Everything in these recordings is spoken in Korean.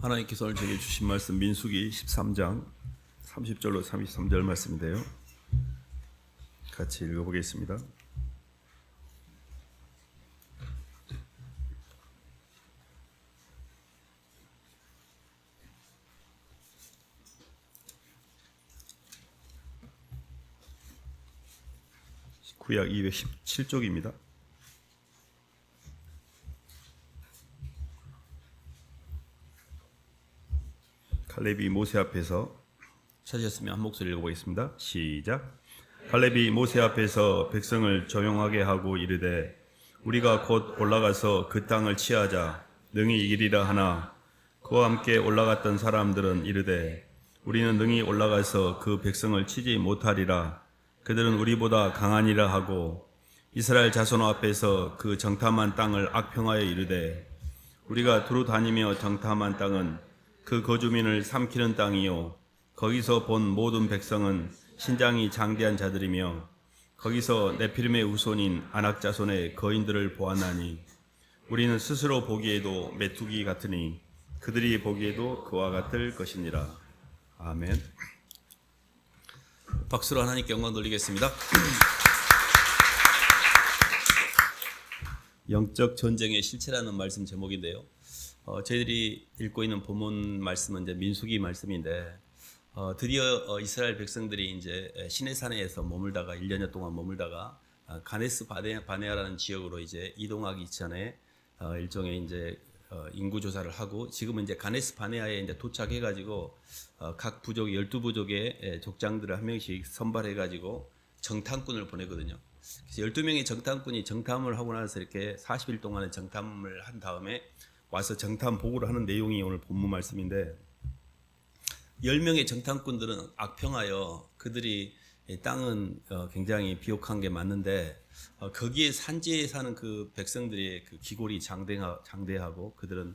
하나님께서 오늘 제게 주신 말씀 민수기 13장 30절로 33절 말씀인데요. 같이 읽어보겠습니다. 구약 217쪽입니다. 갈렙이 모세 앞에서 찾으셨으면 한 목소리 읽어보겠습니다. 시작. 갈렙이 모세 앞에서 백성을 조용하게 하고 이르되 우리가 곧 올라가서 그 땅을 치하자 능히 이기리라 하나 그와 함께 올라갔던 사람들은 이르되 우리는 능히 올라가서 그 백성을 치지 못하리라. 그들은 우리보다 강하니라 하고 이스라엘 자손 앞에서 그 정탐한 땅을 악평하여 이르되 우리가 두루 다니며 정탐한 땅은 그 거주민을 삼키는 땅이요 거기서 본 모든 백성은 신장이 장대한 자들이며 거기서 네피림의 후손인 아낙 자손의 거인들을 보았나니 우리는 스스로 보기에도 메뚜기 같으니 그들이 보기에도 그와 같을 것이니라. 아멘. 박수로 하나님께 영광 돌리겠습니다. 영적 전쟁의 실체라는 말씀 제목인데요. 저희들이 읽고 있는 본문 말씀은 이제 민수기 말씀인데 드디어 이스라엘 백성들이 이제 시내산에서 머물다가 1년여 동안 머물다가 가네스 바네아라는 지역으로 이제 이동하기 전에 일종의 이제 인구 조사를 하고 지금은 이제 가네스 바네아에 이제 도착해 가지고 각 부족 12부족의 족장들을 한 명씩 선발해 가지고 정탐꾼을 보내거든요. 그래서 12명의 정탐꾼이 정탐을 하고 나서 이렇게 40일 동안의 정탐을 한 다음에 와서 정탐 보고를 하는 내용이 오늘 본문 말씀인데 10명의 정탐꾼들은 악평하여 그들이 땅은 굉장히 비옥한 게 맞는데 거기에 산지에 사는 그 백성들의 그 기골이 장대하고 그들은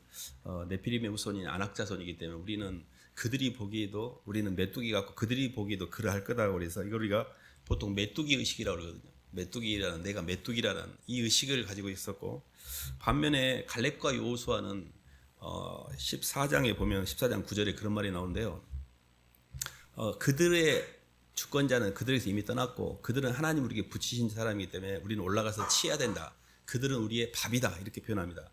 네피림의 후손인 아낙 자손이기 때문에 우리는 그들이 보기에도 우리는 메뚜기 같고 그들이 보기에도 그러할 거다. 그래서 이걸 우리가 보통 메뚜기 의식이라고 그러거든요. 메뚜기라는 내가 메뚜기라는 이 의식을 가지고 있었고 반면에 갈렙과 여호수아는 14장에 보면 14장 9절에 그런 말이 나오는데요. 그들의 주권자는 그들에서 이미 떠났고 그들은 하나님 우리에게 붙이신 사람이기 때문에 우리는 올라가서 치야 된다. 그들은 우리의 밥이다. 이렇게 표현합니다.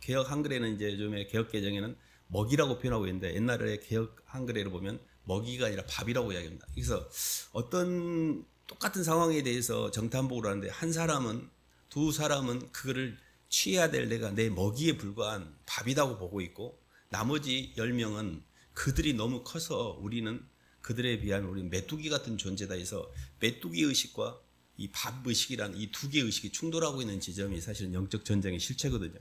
개혁 한글에는 이제 요즘에 개혁 개정에는 먹이라고 표현하고 있는데 옛날에 개혁 한글에로 보면 먹이가 아니라 밥이라고 이야기합니다. 그래서 어떤 똑같은 상황에 대해서 정탐보고를 하는데 한 사람은 두 사람은 그거를 취해야 될 내가 내 먹이에 불과한 밥이라고 보고 있고 나머지 10명은 그들이 너무 커서 우리는 그들에 비하면 우리는 메뚜기 같은 존재다 해서 메뚜기 의식과 이 밥 의식이라는 이 두 개의 의식이 충돌하고 있는 지점이 사실은 영적 전쟁의 실체거든요.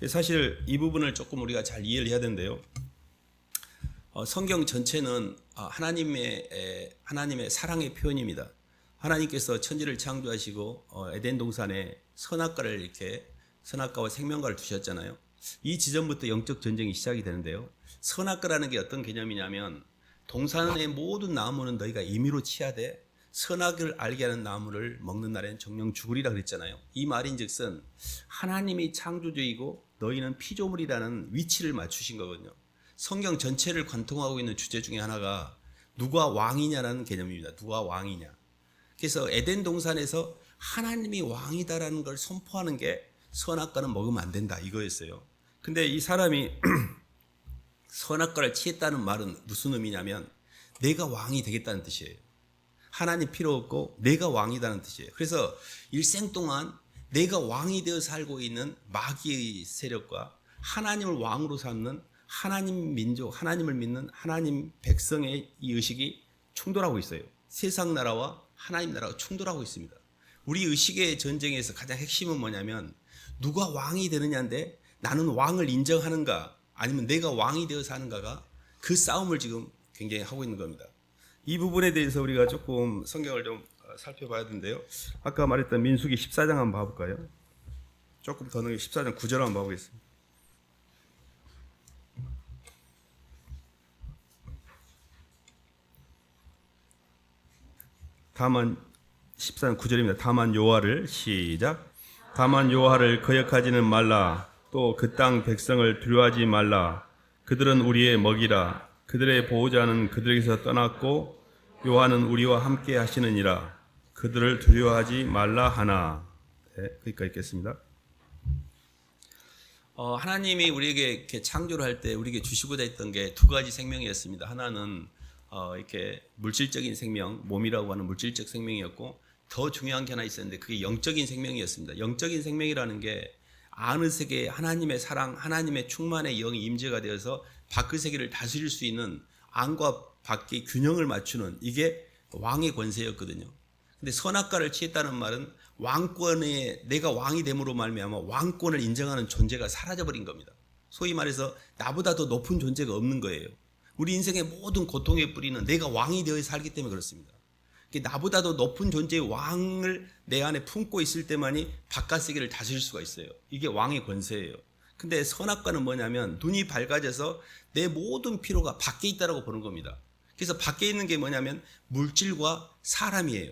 사실 이 부분을 조금 우리가 잘 이해를 해야 되는데요. 성경 전체는 하나님의 사랑의 표현입니다. 하나님께서 천지를 창조하시고 에덴 동산에 선악과를 이렇게 선악과와 생명과를 두셨잖아요. 이 지점부터 영적 전쟁이 시작이 되는데요. 선악과라는 게 어떤 개념이냐면 동산의 모든 나무는 너희가 임의로 치야되 선악을 알게 하는 나무를 먹는 날에는 정령 죽으리라 그랬잖아요. 이 말인즉슨 하나님이 창조주이고 너희는 피조물이라는 위치를 맞추신 거거든요. 성경 전체를 관통하고 있는 주제 중에 하나가 누가 왕이냐라는 개념입니다. 누가 왕이냐. 그래서 에덴 동산에서 하나님이 왕이다라는 걸 선포하는 게 선악과는 먹으면 안 된다 이거였어요. 근데 이 사람이 선악과를 취했다는 말은 무슨 의미냐면 내가 왕이 되겠다는 뜻이에요. 하나님 필요 없고 내가 왕이다는 뜻이에요. 그래서 일생 동안 내가 왕이 되어 살고 있는 마귀의 세력과 하나님을 왕으로 삼는 하나님 민족, 하나님을 믿는 하나님 백성의 이 의식이 충돌하고 있어요. 세상 나라와 하나님 나라가 충돌하고 있습니다. 우리 의식의 전쟁에서 가장 핵심은 뭐냐면 누가 왕이 되느냐인데 나는 왕을 인정하는가 아니면 내가 왕이 되어서 하는가가 그 싸움을 지금 굉장히 하고 있는 겁니다. 이 부분에 대해서 우리가 조금 성경을 좀 살펴봐야 되는데요. 아까 말했던 민수기 14장 한번 봐볼까요? 조금 더 넘게 14장 9절 한번 봐보겠습니다. 다만 14장 9절입니다. 다만 여호와를 시작. 다만 여호와를 거역하지는 말라. 또 그 땅 백성을 두려워하지 말라. 그들은 우리의 먹이라. 그들의 보호자는 그들에게서 떠났고 여호와는 우리와 함께 하시느니라. 그들을 두려워하지 말라 하나. 네, 거기까지 읽겠습니다. 하나님이 우리에게 이렇게 창조를 할 때 우리에게 주시고자 했던 게 두 가지 생명이었습니다. 하나는 이렇게 물질적인 생명, 몸이라고 하는 물질적 생명이었고, 더 중요한 게 하나 있었는데 그게 영적인 생명이었습니다. 영적인 생명이라는 게 아는 세계에 하나님의 사랑, 하나님의 충만의 영이 임재가 되어서 밖의 세계를 다스릴 수 있는 안과 밖의 균형을 맞추는, 이게 왕의 권세였거든요. 근데 선악과를 취했다는 말은 왕권에, 내가 왕이 됨으로 말미암아 왕권을 인정하는 존재가 사라져버린 겁니다. 소위 말해서 나보다 더 높은 존재가 없는 거예요. 우리 인생의 모든 고통의 뿌리는 내가 왕이 되어 살기 때문에 그렇습니다. 나보다 더 높은 존재의 왕을 내 안에 품고 있을 때만이 바깥 세계를 다스릴 수가 있어요. 이게 왕의 권세예요. 근데 선악과는 뭐냐면 눈이 밝아져서 내 모든 필요가 밖에 있다고 보는 겁니다. 그래서 밖에 있는 게 뭐냐면 물질과 사람이에요.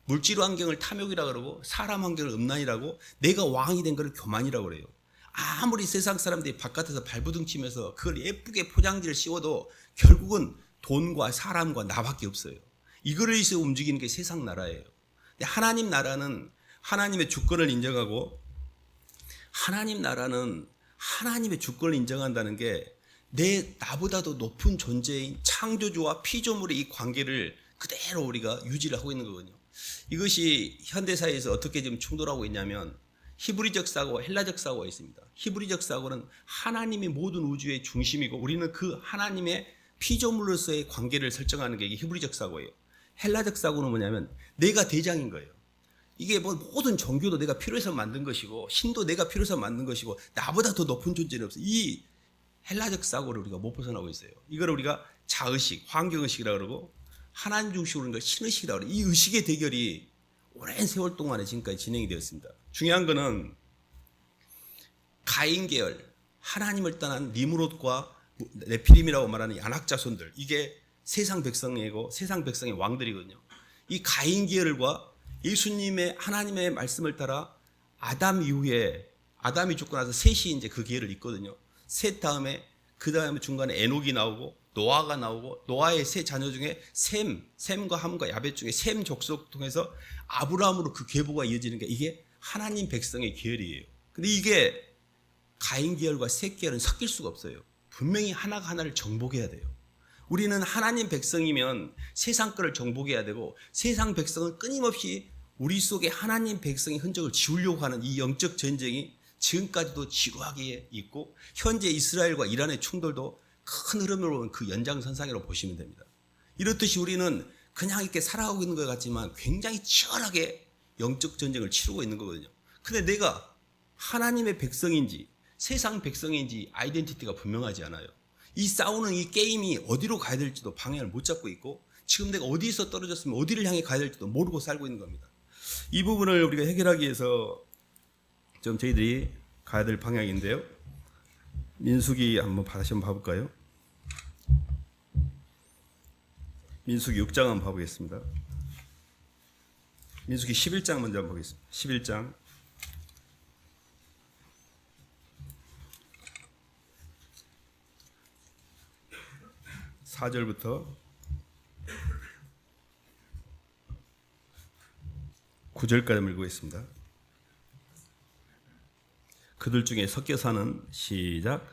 물질 환경을 탐욕이라고 그러고 사람 환경을 음란이라고, 내가 왕이 된 것을 교만이라고 그래요. 아무리 세상 사람들이 바깥에서 발부둥 치면서 그걸 예쁘게 포장지를 씌워도 결국은 돈과 사람과 나밖에 없어요. 이거를 위해서 움직이는 게 세상 나라예요. 근데 하나님 나라는 하나님의 주권을 인정하고, 하나님 나라는 하나님의 주권을 인정한다는 게 나보다 더 높은 존재인 창조주와 피조물의 이 관계를 그대로 우리가 유지를 하고 있는 거거든요. 이것이 현대사회에서 어떻게 지금 충돌하고 있냐면 히브리적 사고와 헬라적 사고가 있습니다. 히브리적 사고는 하나님이 모든 우주의 중심이고 우리는 그 하나님의 피조물로서의 관계를 설정하는 게 이게 히브리적 사고예요. 헬라적 사고는 뭐냐면 내가 대장인 거예요. 이게 모든 종교도 내가 필요해서 만든 것이고 신도 내가 필요해서 만든 것이고 나보다 더 높은 존재는 없어요. 이 헬라적 사고를 우리가 못 벗어나고 있어요. 이걸 우리가 자의식, 환경의식이라고 그러고 하나님 중심으로 하는 걸 신의식이라고 그래요. 이 의식의 대결이 오랜 세월 동안에 지금까지 진행이 되었습니다. 중요한 거는 가인 계열, 하나님을 떠난 니므롯과 네피림이라고 말하는 야낙자손들, 이게 세상 백성이고 세상 백성의 왕들이거든요. 이 가인 계열과 예수님의 하나님의 말씀을 따라 아담 이후에, 아담이 죽고 나서 셋이 이제 그 계열을 잇거든요. 셋 다음에 그 다음에 중간에 에녹이 나오고 노아가 나오고, 노아의 세 자녀 중에 셈과 함과 야벳 중에 셈 족속 통해서 아브라함으로 그 계보가 이어지는 게 이게 하나님 백성의 계열이에요. 근데 이게 가인 계열과 셋 계열은 섞일 수가 없어요. 분명히 하나가 하나를 정복해야 돼요. 우리는 하나님 백성이면 세상 거를 정복해야 되고, 세상 백성은 끊임없이 우리 속에 하나님 백성의 흔적을 지우려고 하는 이 영적 전쟁이 지금까지도 지루하게 있고, 현재 이스라엘과 이란의 충돌도 큰 흐름으로 보면 그 연장선상이라고 보시면 됩니다. 이렇듯이 우리는 그냥 이렇게 살아가고 있는 것 같지만 굉장히 치열하게 영적 전쟁을 치르고 있는 거거든요. 근데 내가 하나님의 백성인지 세상 백성인지 아이덴티티가 분명하지 않아요. 이 싸우는 이 게임이 어디로 가야 될지도 방향을 못 잡고 있고, 지금 내가 어디서 떨어졌으면 어디를 향해 가야 될지도 모르고 살고 있는 겁니다. 이 부분을 우리가 해결하기 위해서 좀 저희들이 가야 될 방향인데요. 민수기 다시 한번 봐볼까요? 민수기 6장 한번 봐보겠습니다. 민수기 11장 먼저 한번 보겠습니다. 11장 4절부터 9절까지 읽고 있습니다. 그들 중에 섞여 사는, 시작.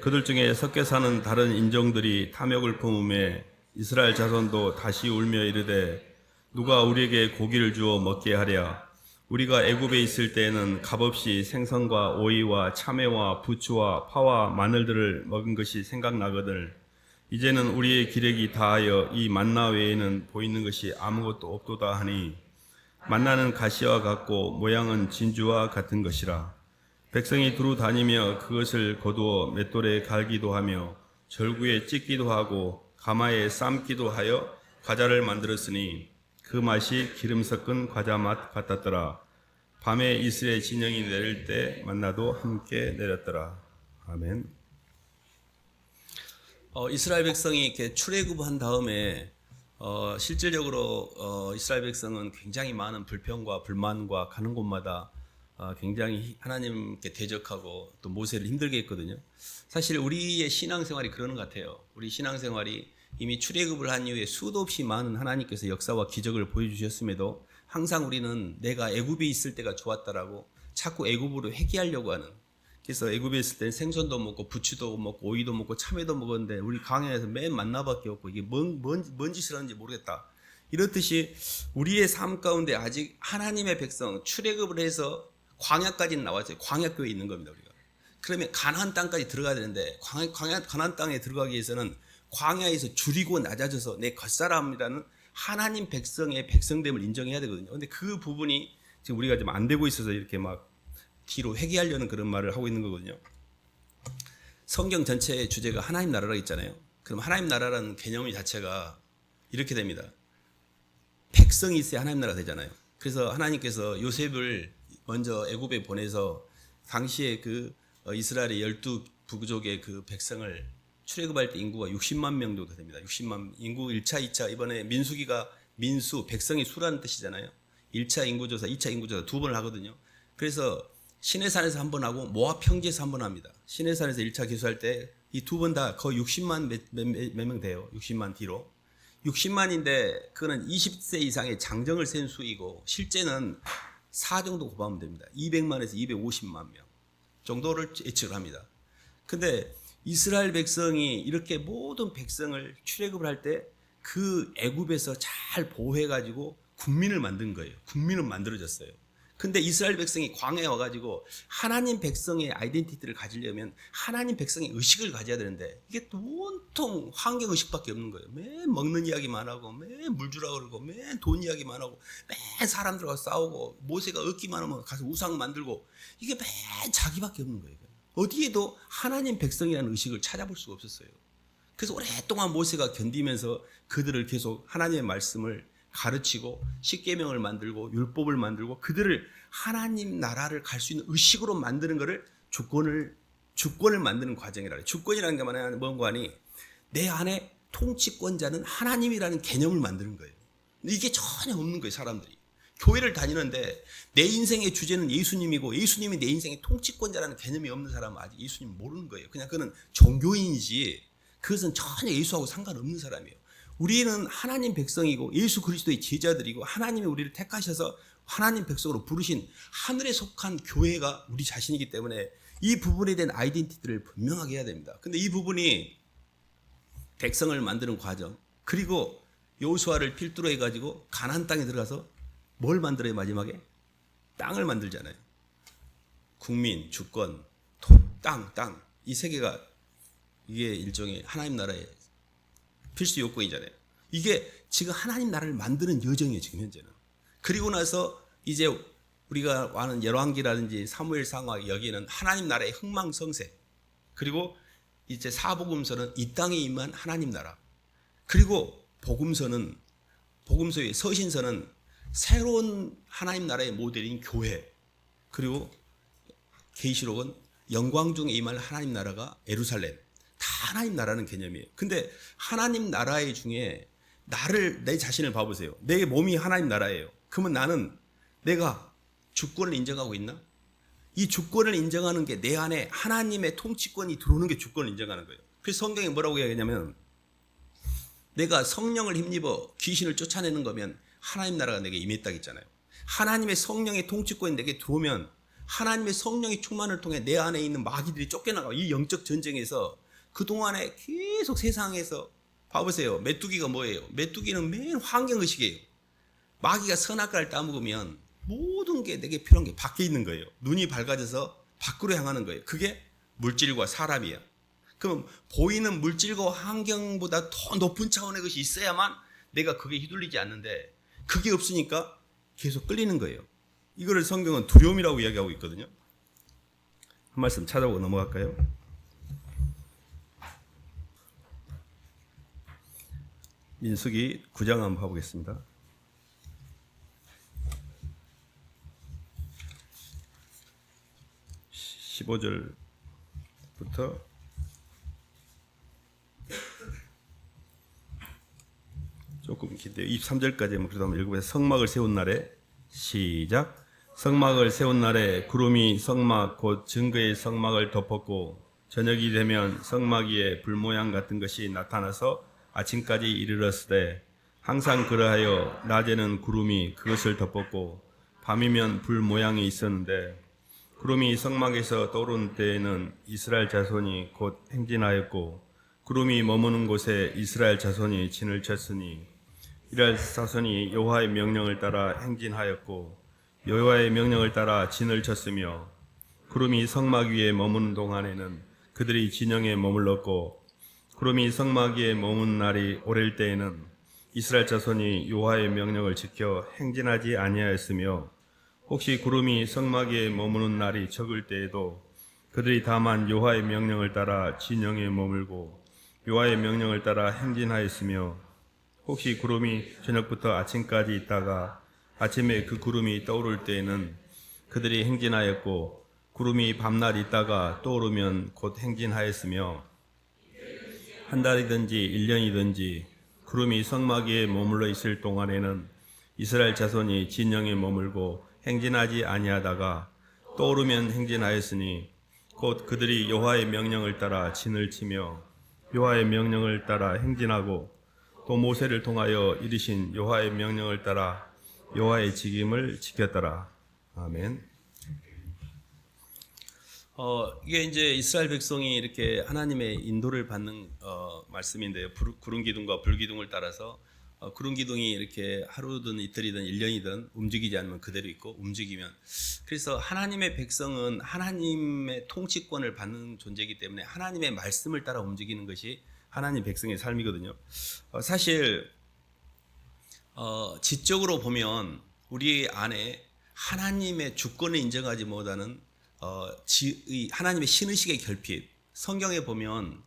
그들 중에 섞여 사는 다른 인종들이 탐욕을 품음에 이스라엘 자손도 다시 울며 이르되 누가 우리에게 고기를 주어 먹게 하랴. 우리가 애굽에 있을 때에는 값없이 생선과 오이와 참외와 부추와 파와 마늘들을 먹은 것이 생각나거늘 이제는 우리의 기력이 다하여 이 만나 외에는 보이는 것이 아무것도 없도다 하니 만나는 가시와 같고 모양은 진주와 같은 것이라. 백성이 두루 다니며 그것을 거두어 맷돌에 갈기도 하며 절구에 찢기도 하고 가마에 삶기도 하여 과자를 만들었으니 그 맛이 기름 섞은 과자 맛 같았더라. 밤에 이슬의 진영이 내릴 때 만나도 함께 내렸더라. 아멘. 이스라엘 백성이 이렇게 출애굽한 다음에 실질적으로 이스라엘 백성은 굉장히 많은 불평과 불만과 가는 곳마다 굉장히 하나님께 대적하고 또 모세를 힘들게 했거든요. 사실 우리의 신앙생활이 그러는 것 같아요. 우리 신앙생활이 이미 출애굽을 한 이후에 수도 없이 많은 하나님께서 역사와 기적을 보여주셨음에도 항상 우리는 내가 애굽에 있을 때가 좋았다라고 자꾸 애굽으로 회귀하려고 하는. 그래서 애굽에 있을 때는 생선도 먹고 부추도 먹고 오이도 먹고 참외도 먹었는데 우리 광야에서 맨 만나밖에 없고 이게 뭔 짓을 하는지 모르겠다. 이렇듯이 우리의 삶 가운데 아직 하나님의 백성 출애굽을 해서 광야까지는 나왔어요. 광야교에 있는 겁니다, 우리가. 그러면 가나안 땅까지 들어가야 되는데 가나안 땅에 들어가기 위해서는 광야에서 줄이고 낮아져서 내 겉사람이라는 하나님 백성의 백성됨을 인정해야 되거든요. 근데 그 부분이 지금 우리가 좀 안 되고 있어서 이렇게 막 뒤로 회귀하려는 그런 말을 하고 있는 거거든요. 성경 전체의 주제가 하나님 나라라고 있잖아요. 그럼 하나님 나라라는 개념 자체가 이렇게 됩니다. 백성이 있어야 하나님 나라가 되잖아요. 그래서 하나님께서 요셉을 먼저 애굽에 보내서 당시에 그 이스라엘의 12부족의 그 백성을 출애굽할 때 인구가 60만 명 정도 됩니다. 60만 인구 1차, 2차 이번에 민수기가 민수 백성이 수라는 뜻이잖아요. 1차 인구조사, 2차 인구조사 두 번을 하거든요. 그래서 시내산에서 한 번 하고 모압 평지에서 한 번 합니다. 시내산에서 1차 기수할 때 이 두 번 다 거의 60만 몇 명 돼요. 60만 뒤로. 60만인데 그거는 20세 이상의 장정을 센 수이고 실제는 4 정도 곱하면 됩니다. 200만에서 250만 명 정도를 예측을 합니다. 근데 이스라엘 백성이 이렇게 모든 백성을 출애굽을 할 때 그 애굽에서 잘 보호해 가지고 국민을 만든 거예요. 국민은 만들어졌어요. 근데 이스라엘 백성이 광야에 와가지고 하나님 백성의 아이덴티티를 가지려면 하나님 백성의 의식을 가져야 되는데 이게 또 온통 환경 의식밖에 없는 거예요. 맨 먹는 이야기만 하고 맨 물 주라 그러고 맨 돈 이야기만 하고 맨 사람들과 싸우고 모세가 얻기만 하면 가서 우상 만들고 이게 맨 자기밖에 없는 거예요. 어디에도 하나님 백성이라는 의식을 찾아볼 수가 없었어요. 그래서 오랫동안 모세가 견디면서 그들을 계속 하나님의 말씀을 가르치고 십계명을 만들고 율법을 만들고 그들을 하나님 나라를 갈 수 있는 의식으로 만드는 것을 주권을 만드는 과정이라 해요. 주권이라는 게 뭔가 하니 내 안에 통치권자는 하나님이라는 개념을 만드는 거예요. 이게 전혀 없는 거예요, 사람들이. 교회를 다니는데 내 인생의 주제는 예수님이고 예수님이 내 인생의 통치권자라는 개념이 없는 사람은 아직 예수님 모르는 거예요. 그냥 그는 종교인이지 그것은 전혀 예수하고 상관없는 사람이에요. 우리는 하나님 백성이고 예수 그리스도의 제자들이고 하나님이 우리를 택하셔서 하나님 백성으로 부르신 하늘에 속한 교회가 우리 자신이기 때문에 이 부분에 대한 아이덴티티를 분명하게 해야 됩니다. 근데 이 부분이 백성을 만드는 과정 그리고 여호수아를 필두로 해가지고 가나안 땅에 들어가서 뭘 만들어요? 마지막에 땅을 만들잖아요. 국민, 주권, 땅 이 세 개가 이게 일종의 하나님 나라의 필수 요건이잖아요. 이게 지금 하나님 나라를 만드는 여정이에요, 지금 현재는. 그리고 나서 이제 우리가 아는 열왕기라든지 사무엘상하 여기에는 하나님 나라의 흥망성쇠. 그리고 이제 사복음서는 이 땅에 임한 하나님 나라. 그리고 복음서의 서신서는 새로운 하나님 나라의 모델인 교회. 그리고 계시록은 영광 중에 임할 하나님 나라가 예루살렘. 다 하나님 나라는 개념이에요. 근데 하나님 나라의 중에 내 자신을 봐보세요. 내 몸이 하나님 나라예요. 그러면 내가 주권을 인정하고 있나? 이 주권을 인정하는 게 내 안에 하나님의 통치권이 들어오는 게 주권을 인정하는 거예요. 그래서 성경에 뭐라고 얘기하냐면 내가 성령을 힘입어 귀신을 쫓아내는 거면 하나님 나라가 내게 임했다고 했잖아요. 하나님의 성령의 통치권이 내게 들어오면 하나님의 성령의 충만을 통해 내 안에 있는 마귀들이 쫓겨나가. 이 영적 전쟁에서 그동안에 계속 세상에서 봐보세요. 메뚜기가 뭐예요? 메뚜기는 매일 환경의식이에요. 마귀가 선악과를 따먹으면 모든 게 내게 필요한 게 밖에 있는 거예요. 눈이 밝아져서 밖으로 향하는 거예요. 그게 물질과 사람이야. 그럼 보이는 물질과 환경보다 더 높은 차원의 것이 있어야만 내가 그게 휘둘리지 않는데 그게 없으니까 계속 끌리는 거예요. 이거를 성경은 두려움이라고 이야기하고 있거든요. 한 말씀 찾아보고 넘어갈까요? 민수기 9장 한번 봐보겠습니다. 15절부터 조금 긴데요. 23절까지 그래도 한번 읽어보세요. 성막을 세운 날에 시작. 성막을 세운 날에 구름이 성막 곧 증거의 성막을 덮었고 저녁이 되면 성막 위에 불 모양 같은 것이 나타나서 아침까지 이르렀으되 항상 그러하여 낮에는 구름이 그것을 덮었고 밤이면 불 모양이 있었는데 구름이 성막에서 떠오른 때에는 이스라엘 자손이 곧 행진하였고 구름이 머무는 곳에 이스라엘 자손이 진을 쳤으니 이스라엘 자손이 여호와의 명령을 따라 행진하였고 여호와의 명령을 따라 진을 쳤으며 구름이 성막 위에 머무는 동안에는 그들이 진영에 머물렀고 구름이 성막 위에 머문 날이 오랠 때에는 이스라엘 자손이 여호와의 명령을 지켜 행진하지 아니하였으며 혹시 구름이 성막 위에 머무는 날이 적을 때에도 그들이 다만 여호와의 명령을 따라 진영에 머물고 여호와의 명령을 따라 행진하였으며 혹시 구름이 저녁부터 아침까지 있다가 아침에 그 구름이 떠오를 때에는 그들이 행진하였고 구름이 밤낮 있다가 떠오르면 곧 행진하였으며 한 달이든지 1년이든지 구름이 성막 위에 머물러 있을 동안에는 이스라엘 자손이 진영에 머물고 행진하지 아니하다가 떠오르면 행진하였으니 곧 그들이 여호와의 명령을 따라 진을 치며 여호와의 명령을 따라 행진하고 또 모세를 통하여 이르신 여호와의 명령을 따라 여호와의 직임을 지켰더라. 아멘. 이게 이제 이스라엘 백성이 이렇게 하나님의 인도를 받는 말씀인데요. 구름 기둥과 불 기둥을 따라서 구름 기둥이 이렇게 하루든 이틀이든 1년이든 움직이지 않으면 그대로 있고 움직이면, 그래서 하나님의 백성은 하나님의 통치권을 받는 존재이기 때문에 하나님의 말씀을 따라 움직이는 것이 하나님 백성의 삶이거든요. 사실 지적으로 보면 우리 안에 하나님의 주권을 인정하지 못하는 하나님의 신의식의 결핍, 성경에 보면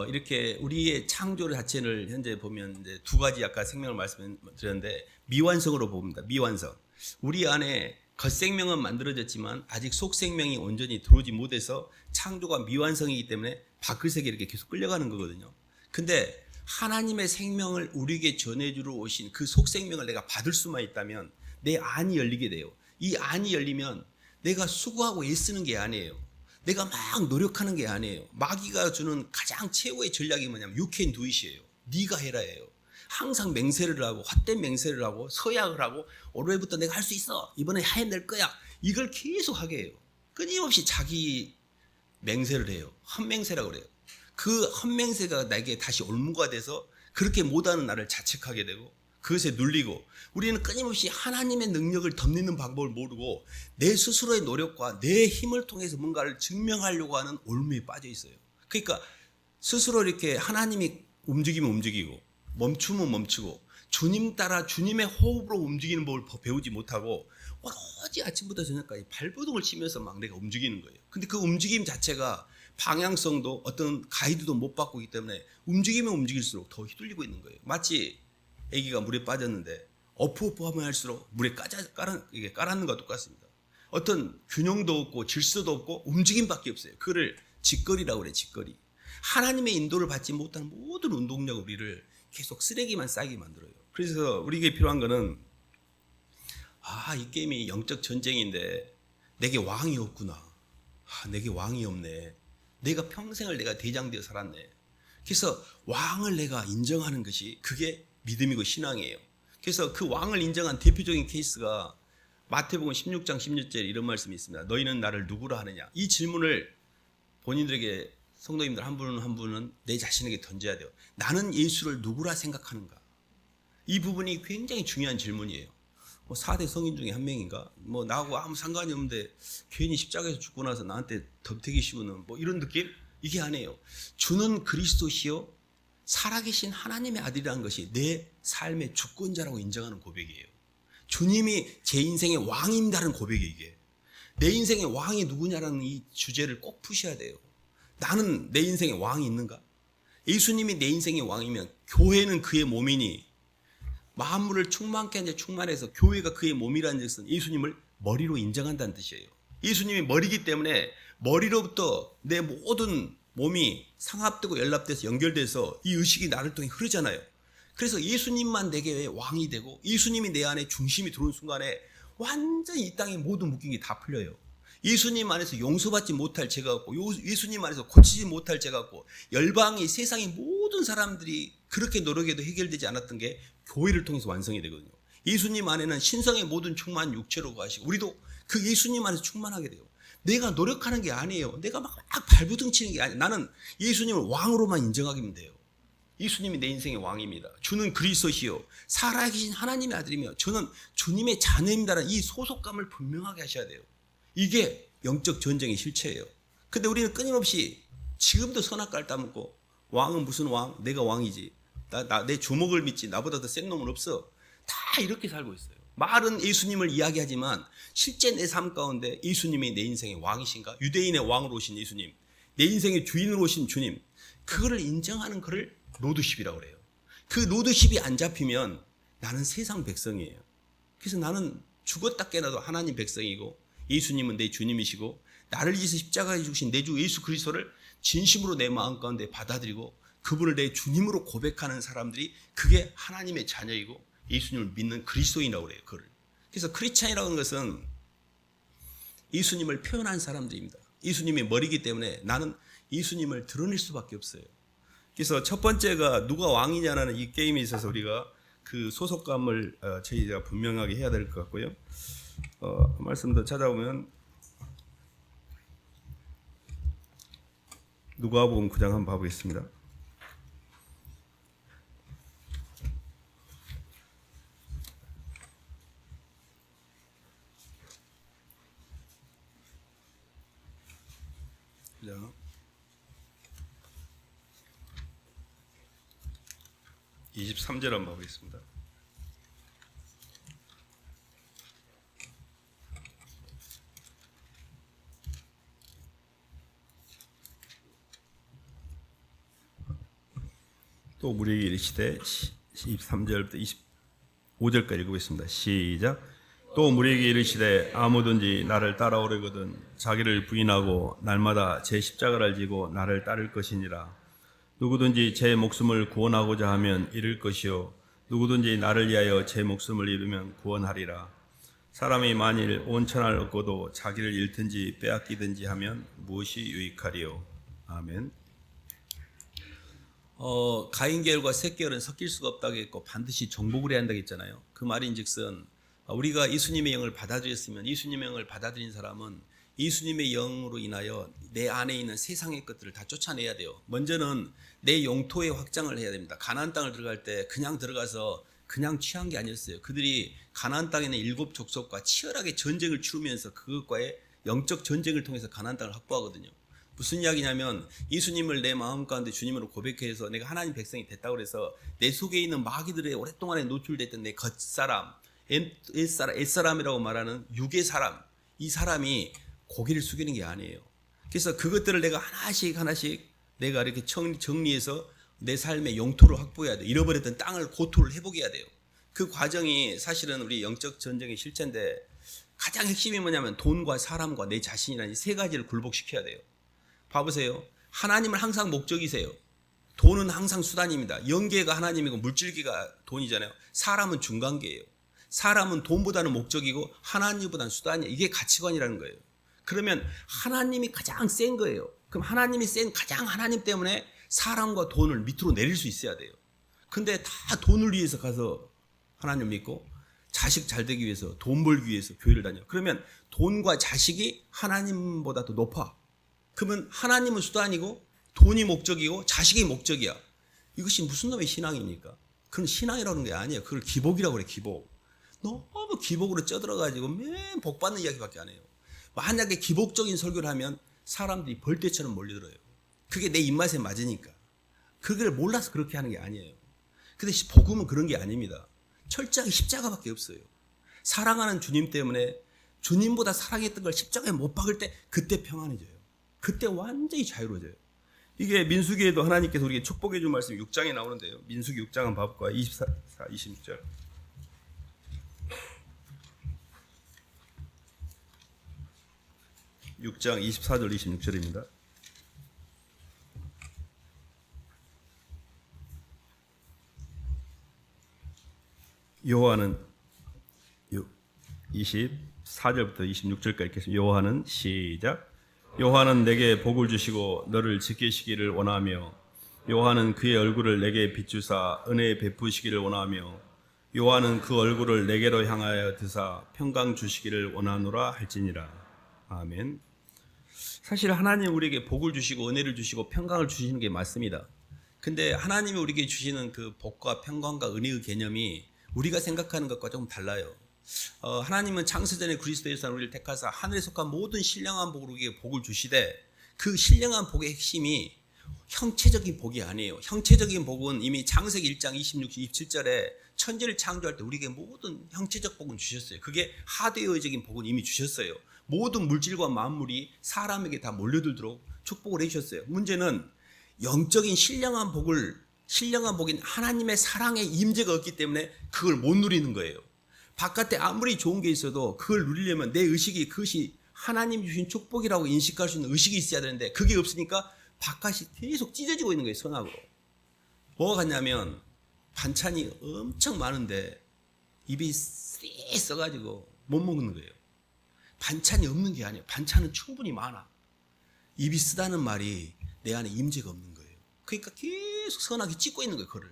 이렇게 우리의 창조 자체를 현재 보면 이제 두 가지 아까 생명을 말씀드렸는데 미완성으로 봅니다. 미완성. 우리 안에 겉생명은 만들어졌지만 아직 속생명이 온전히 들어오지 못해서 창조가 미완성이기 때문에 밖을세계 이렇게 계속 끌려가는 거거든요. 근데 하나님의 생명을 우리에게 전해주러 오신 그 속생명을 내가 받을 수만 있다면 내 안이 열리게 돼요. 이 안이 열리면 내가 수고하고 애쓰는 게 아니에요. 내가 막 노력하는 게 아니에요. 마귀가 주는 가장 최고의 전략이 뭐냐면 You can do it이에요. 네가 해라예요. 항상 맹세를 하고 헛된 맹세를 하고 서약을 하고 올해부터 내가 할 수 있어. 이번에 해낼 거야. 이걸 계속 하게 해요. 끊임없이 자기 맹세를 해요. 헛맹세라고 그래요. 그 헛맹세가 나에게 다시 올무가 돼서 그렇게 못하는 나를 자책하게 되고 그것에 눌리고, 우리는 끊임없이 하나님의 능력을 덧입는 방법을 모르고 내 스스로의 노력과 내 힘을 통해서 뭔가를 증명하려고 하는 올무에 빠져 있어요. 그러니까 스스로 이렇게 하나님이 움직이면 움직이고 멈추면 멈추고 주님 따라 주님의 호흡으로 움직이는 법을 배우지 못하고 오로지 아침부터 저녁까지 발버둥을 치면서 막 내가 움직이는 거예요. 근데 그 움직임 자체가 방향성도 어떤 가이드도 못 받고 있기 때문에 움직이면 움직일수록 더 휘둘리고 있는 거예요. 마치 아기가 물에 빠졌는데 어프어프하면 할수록 물에 깔아는 것과 똑같습니다. 어떤 균형도 없고 질서도 없고 움직임밖에 없어요. 그거를 짓거리라고 그래요. 짓거리. 하나님의 인도를 받지 못한 모든 운동력 우리를 계속 쓰레기만 쌓이게 만들어요. 그래서 우리에게 필요한 거는 이 게임이 영적 전쟁인데 내게 왕이 없구나. 내게 왕이 없네. 내가 평생을 내가 대장되어 살았네. 그래서 왕을 내가 인정하는 것이 그게 믿음이고 신앙이에요. 그래서 그 왕을 인정한 대표적인 케이스가 마태복음 16장 16절에 이런 말씀이 있습니다. 너희는 나를 누구라 하느냐. 이 질문을 본인들에게 성도님들 한 분은 한 분은 내 자신에게 던져야 돼요. 나는 예수를 누구라 생각하는가. 이 부분이 굉장히 중요한 질문이에요. 4대 성인 중에 한 명인가? 나하고 아무 상관이 없는데 괜히 십자가에서 죽고 나서 나한테 덤태기 씌우는 이런 느낌? 이게 아니에요. 주는 그리스도시요 살아계신 하나님의 아들이라는 것이 내 삶의 주권자라고 인정하는 고백이에요. 주님이 제 인생의 왕입니다라는 고백이 이게. 내 인생의 왕이 누구냐라는 이 주제를 꼭 푸셔야 돼요. 나는 내 인생의 왕이 있는가? 예수님이 내 인생의 왕이면 교회는 그의 몸이니 만물을 충만케 한 자 충만해서 교회가 그의 몸이라는 것은 예수님을 머리로 인정한다는 뜻이에요. 예수님이 머리이기 때문에 머리로부터 내 모든 몸이 상합되고 연합돼서 연결돼서 이 의식이 나를 통해 흐르잖아요. 그래서 예수님만 내게 왕이 되고 예수님이 내 안에 중심이 들어온 순간에 완전히 이 땅에 모든 묶인 게 다 풀려요. 예수님 안에서 용서받지 못할 죄가 없고 예수님 안에서 고치지 못할 죄가 없고 열방이 세상의 모든 사람들이 그렇게 노력해도 해결되지 않았던 게 교회를 통해서 완성이 되거든요. 예수님 안에는 신성의 모든 충만 육체로 가시고 우리도 그 예수님 안에서 충만하게 돼요. 내가 노력하는 게 아니에요. 내가 막 발부둥 치는 게 아니에요. 나는 예수님을 왕으로만 인정하기면 돼요. 예수님이 내 인생의 왕입니다. 주는 그리스도시요 살아계신 하나님의 아들이며 저는 주님의 자녀입니다라는 이 소속감을 분명하게 하셔야 돼요. 이게 영적 전쟁의 실체예요. 근데 우리는 끊임없이 지금도 선악과를 따먹고 왕은 무슨 왕? 내가 왕이지. 내 주먹을 믿지. 나보다 더 센 놈은 없어. 다 이렇게 살고 있어요. 말은 예수님을 이야기하지만 실제 내 삶 가운데 예수님이 내 인생의 왕이신가? 유대인의 왕으로 오신 예수님, 내 인생의 주인으로 오신 주님, 그거를 인정하는 그를 로드십이라고 그래요. 그 로드십이 안 잡히면 나는 세상 백성이에요. 그래서 나는 죽었다 깨나도 하나님 백성이고 예수님은 내 주님이시고 나를 위해서 십자가에 죽으신 내 주 예수 그리스도를 진심으로 내 마음 가운데 받아들이고 그분을 내 주님으로 고백하는 사람들이 그게 하나님의 자녀이고 예수님을 믿는 그리스도인이라고 그래요. 그를. 그래서 크리스찬이라고 하는 것은 예수님을 표현한 사람들입니다. 예수님이 머리이기 때문에 나는 예수님을 드러낼 수밖에 없어요. 그래서 첫 번째가 누가 왕이냐라는 이 게임에 있어서 우리가 그 소속감을 저희가 분명하게 해야 될 것 같고요. 말씀 더 찾아보면 누가복음 9장 한번 봐보겠습니다. 자, 23절 한번 보겠습니다. 또 우리에게 이르시되 23절부터 25절까지 읽겠습니다. 시작. 또 우리에게 이르시되 아무든지 나를 따라오려거든 자기를 부인하고 날마다 제 십자가를 지고 나를 따를 것이니라. 누구든지 제 목숨을 구원하고자 하면 잃을 것이요 누구든지 나를 위하여 제 목숨을 잃으면 구원하리라. 사람이 만일 온 천하를 얻고도 자기를 잃든지 빼앗기든지 하면 무엇이 유익하리요. 아멘. 가인계열과 셋계열은 섞일 수가 없다고 했고 반드시 정복을 해야 한다고 했잖아요. 그 말인즉슨 우리가 예수님의 영을 받아들였으면 예수님의 영을 받아들인 사람은 예수님의 영으로 인하여 내 안에 있는 세상의 것들을 다 쫓아내야 돼요. 먼저는 내 영토의 확장을 해야 됩니다. 가나안 땅을 들어갈 때 그냥 들어가서 그냥 취한 게 아니었어요. 그들이 가나안 땅에 있는 7 족속과 치열하게 전쟁을 치르면서 그것과의 영적 전쟁을 통해서 가나안 땅을 확보하거든요. 무슨 이야기냐면 예수님을 내 마음 가운데 주님으로 고백해서 내가 하나님 백성이 됐다고 해서 내 속에 있는 마귀들의 오랫동안에 노출됐던 내 겉사람, 옛사람이라고 말하는 육의 사람, 이 사람이 고개를 숙이는 게 아니에요. 그래서 그것들을 내가 하나씩 내가 이렇게 정리해서 내 삶의 영토를 확보해야 돼요. 잃어버렸던 땅을 고토를 회복해야 돼요. 그 과정이 사실은 우리 영적 전쟁의 실체인데 가장 핵심이 뭐냐면 돈과 사람과 내 자신이라는 이 세 가지를 굴복시켜야 돼요. 봐보세요. 하나님은 항상 목적이세요. 돈은 항상 수단입니다. 영계가 하나님이고 물질계가 돈이잖아요. 사람은 중간계예요. 사람은 돈보다는 목적이고 하나님보다는 수단이에요. 이게 가치관이라는 거예요. 그러면 하나님이 가장 센 거예요. 그럼 하나님이 센 가장 하나님 때문에 사람과 돈을 밑으로 내릴 수 있어야 돼요. 근데 다 돈을 위해서 가서 하나님 믿고 자식 잘 되기 위해서 돈 벌기 위해서 교회를 다녀요. 그러면 돈과 자식이 하나님보다 더 높아. 그러면 하나님은 수단이고 돈이 목적이고 자식이 목적이야. 이것이 무슨 놈의 신앙입니까? 그건 신앙이라는 게 아니에요. 그걸 기복이라고 그래. 기복. 너무 기복으로 쪄들어가지고 맨 복받는 이야기밖에 안 해요. 만약에 기복적인 설교를 하면 사람들이 벌떼처럼 몰려들어요. 그게 내 입맛에 맞으니까. 그걸 몰라서 그렇게 하는 게 아니에요. 근데 복음은 그런 게 아닙니다. 철저하게 십자가밖에 없어요. 사랑하는 주님 때문에 주님보다 사랑했던 걸 십자가에 못 박을 때 그때 평안해져요. 그때 완전히 자유로워져요. 이게 민수기에도 하나님께서 우리에게 축복해 준 말씀이 6장에 나오는데요. 민수기 6장 한번 봐볼까요? 24, 26절. 6장 24절 26절입니다. 여호와는 24절부터 26절까지 읽겠습니다. 요한은 시작. 요한은 내게 복을 주시고 너를 지키시기를 원하며 요한은 그의 얼굴을 내게 비추사 은혜 베푸시기를 원하며 요한은 그 얼굴을 내게로 향하여 드사 평강 주시기를 원하노라 할지니라. 아멘. 사실 하나님 우리에게 복을 주시고 은혜를 주시고 평강을 주시는 게 맞습니다. 근데 하나님이 우리에게 주시는 그 복과 평강과 은혜의 개념이 우리가 생각하는 것과 조금 달라요. 하나님은 창세전에 그리스도에서 우리를 택하사 하늘에 속한 모든 신령한 복으로 우리에게 복을 주시되 그 신령한 복의 핵심이 형체적인 복이 아니에요. 형체적인 복은 이미 창세기 1장 26, 27절에 천지를 창조할 때 우리에게 모든 형체적 복은 주셨어요. 그게 하드웨어적인 복은 이미 주셨어요. 모든 물질과 만물이 사람에게 다 몰려들도록 축복을 해주셨어요. 문제는 영적인 신령한 복인 하나님의 사랑의 임재가 없기 때문에 그걸 못 누리는 거예요. 바깥에 아무리 좋은 게 있어도 그걸 누리려면 내 의식이 그것이 하나님 주신 축복이라고 인식할 수 있는 의식이 있어야 되는데 그게 없으니까 바깥이 계속 찢어지고 있는 거예요. 선악으로. 뭐가 같냐면 반찬이 엄청 많은데 입이 쎄 써가지고 못 먹는 거예요. 반찬이 없는 게 아니에요. 반찬은 충분히 많아. 입이 쓰다는 말이 내 안에 임재가 없는 거예요. 그러니까 계속 선하게 찢고 있는 거예요. 그를